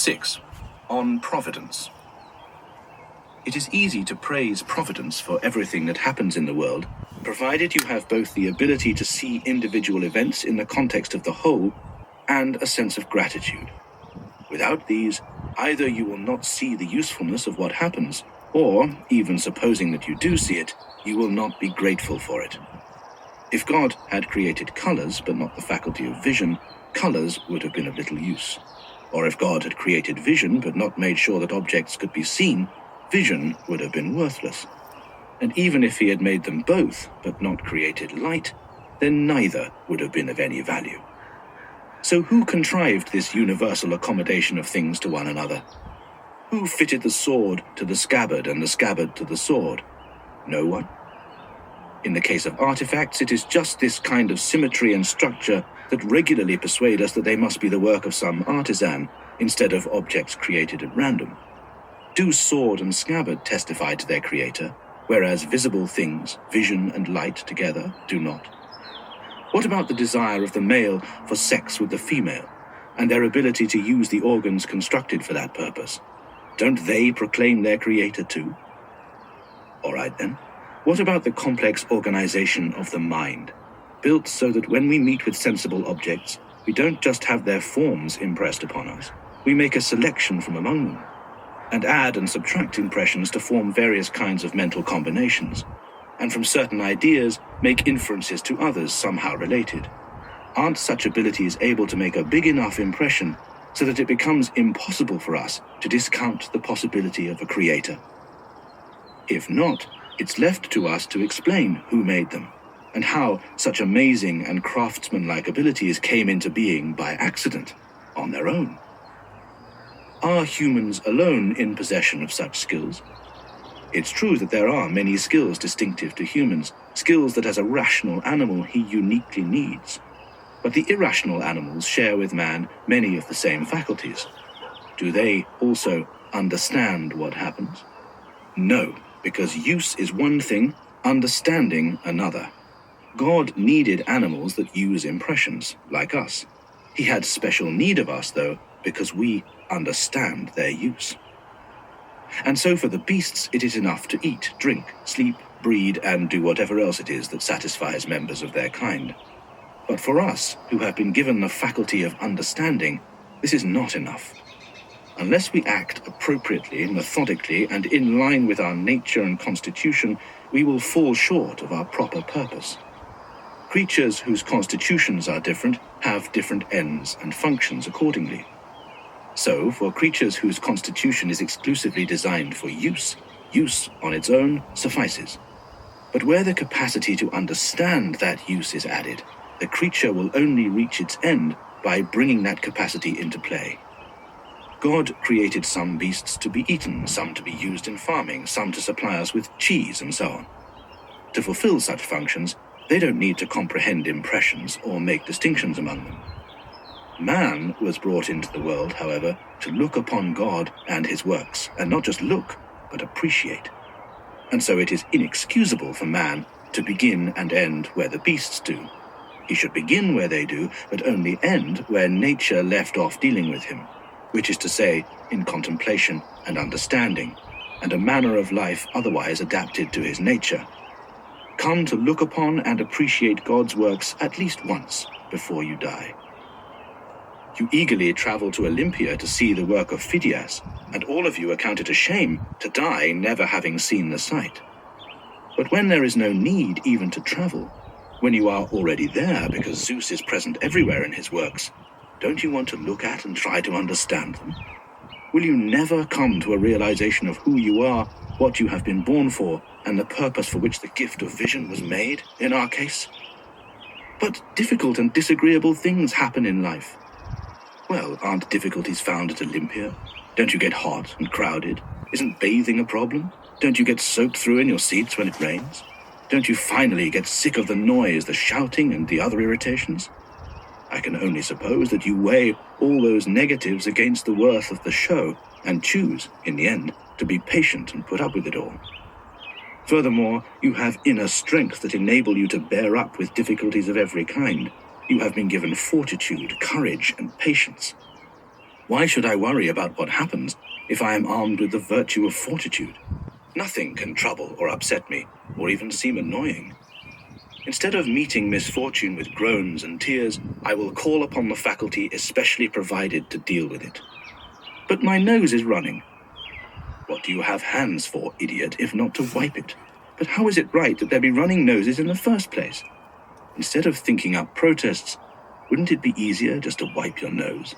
6. On Providence. It is easy to praise Providence for everything that happens in the world, provided you have both the ability to see individual events in the context of the whole and a sense of gratitude. Without these, either you will not see the usefulness of what happens, or, even supposing that you do see it, you will not be grateful for it. If God had created colors but not the faculty of vision, colors would have been of little use. Or if God had created vision but not made sure that objects could be seen, vision would have been worthless. And even if he had made them both but not created light, then neither would have been of any value. So who contrived this universal accommodation of things to one another? Who fitted the sword to the scabbard and the scabbard to the sword? No one. In the case of artifacts, it is just this kind of symmetry and structure that regularly persuade us that they must be the work of some artisan, instead of objects created at random. Do sword and scabbard testify to their creator, whereas visible things, vision and light together, do not? What about the desire of the male for sex with the female, and their ability to use the organs constructed for that purpose? Don't they proclaim their creator too? All right then. What about the complex organization of the mind, built so that when we meet with sensible objects, we don't just have their forms impressed upon us, we make a selection from among them, and add and subtract impressions to form various kinds of mental combinations, and from certain ideas make inferences to others somehow related? Aren't such abilities able to make a big enough impression so that it becomes impossible for us to discount the possibility of a creator? If not, it's left to us to explain who made them, and how such amazing and craftsmanlike abilities came into being by accident, on their own. Are humans alone in possession of such skills? It's true that there are many skills distinctive to humans, skills that as a rational animal he uniquely needs. But the irrational animals share with man many of the same faculties. Do they also understand what happens? No. Because use is one thing, understanding another. God needed animals that use impressions, like us. He had special need of us, though, because we understand their use. And so for the beasts, it is enough to eat, drink, sleep, breed, and do whatever else it is that satisfies members of their kind. But for us, who have been given the faculty of understanding, this is not enough. Unless we act appropriately, methodically, and in line with our nature and constitution, we will fall short of our proper purpose. Creatures whose constitutions are different have different ends and functions accordingly. So, for creatures whose constitution is exclusively designed for use, use on its own suffices. But where the capacity to understand that use is added, the creature will only reach its end by bringing that capacity into play. God created some beasts to be eaten, some to be used in farming, some to supply us with cheese, and so on. To fulfill such functions, they don't need to comprehend impressions or make distinctions among them. Man was brought into the world, however, to look upon God and his works, and not just look, but appreciate. And so it is inexcusable for man to begin and end where the beasts do. He should begin where they do, but only end where nature left off dealing with him, which is to say, in contemplation and understanding, and a manner of life otherwise adapted to his nature. Come to look upon and appreciate God's works at least once before you die. You eagerly travel to Olympia to see the work of Phidias, and all of you account it a shame to die never having seen the sight. But when there is no need even to travel, when you are already there because Zeus is present everywhere in his works, don't you want to look at and try to understand them? Will you never come to a realization of who you are, what you have been born for, and the purpose for which the gift of vision was made, in our case? But difficult and disagreeable things happen in life. Well, aren't difficulties found at Olympia? Don't you get hot and crowded? Isn't bathing a problem? Don't you get soaked through in your seats when it rains? Don't you finally get sick of the noise, the shouting, and the other irritations? I can only suppose that you weigh all those negatives against the worth of the show and choose, in the end, to be patient and put up with it all. Furthermore, you have inner strength that enable you to bear up with difficulties of every kind. You have been given fortitude, courage, and patience. Why should I worry about what happens if I am armed with the virtue of fortitude? Nothing can trouble or upset me, or even seem annoying. Instead of meeting misfortune with groans and tears, I will call upon the faculty especially provided to deal with it. But my nose is running. What do you have hands for, idiot, if not to wipe it? But how is it right that there be running noses in the first place? Instead of thinking up protests, wouldn't it be easier just to wipe your nose?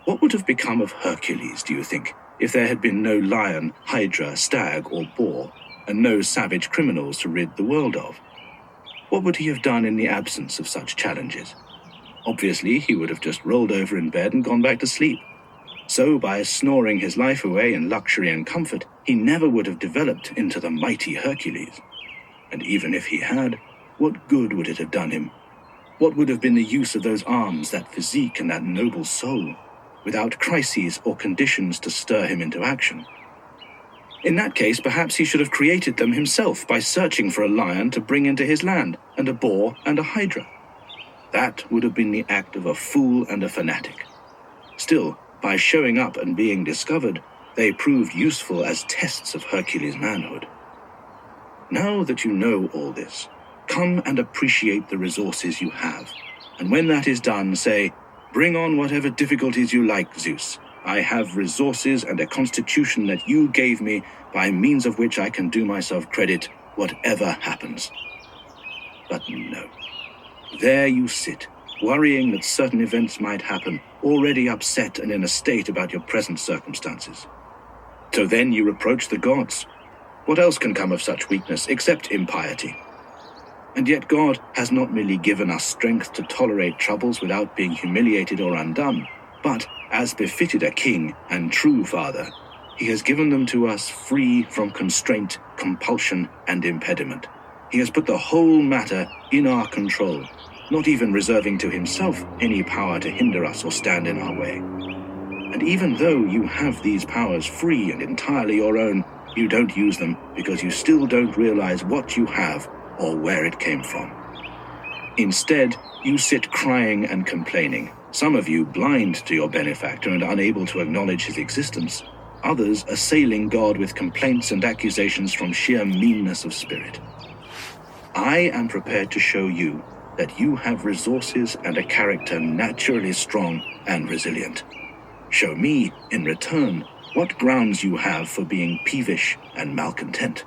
What would have become of Hercules, do you think, if there had been no lion, hydra, stag, or boar, and no savage criminals to rid the world of? What would he have done in the absence of such challenges? Obviously, he would have just rolled over in bed and gone back to sleep. So, by snoring his life away in luxury and comfort, he never would have developed into the mighty Hercules. And even if he had, what good would it have done him? What would have been the use of those arms, that physique, and that noble soul, without crises or conditions to stir him into action? In that case, perhaps he should have created them himself by searching for a lion to bring into his land, and a boar and a hydra. That would have been the act of a fool and a fanatic. Still, by showing up and being discovered, they proved useful as tests of Hercules' manhood. Now that you know all this, come and appreciate the resources you have, and when that is done, say, "Bring on whatever difficulties you like, Zeus. I have resources and a constitution that you gave me, by means of which I can do myself credit, whatever happens." But no. There you sit, worrying that certain events might happen, already upset and in a state about your present circumstances. So then you reproach the gods. What else can come of such weakness except impiety? And yet God has not merely given us strength to tolerate troubles without being humiliated or undone, but, as befitted a king and true father, he has given them to us free from constraint, compulsion, and impediment. He has put the whole matter in our control, not even reserving to himself any power to hinder us or stand in our way. And even though you have these powers free and entirely your own, you don't use them because you still don't realize what you have or where it came from. Instead, you sit crying and complaining, some of you blind to your benefactor and unable to acknowledge his existence, others assailing God with complaints and accusations from sheer meanness of spirit. I am prepared to show you that you have resources and a character naturally strong and resilient. Show me, in return, what grounds you have for being peevish and malcontent.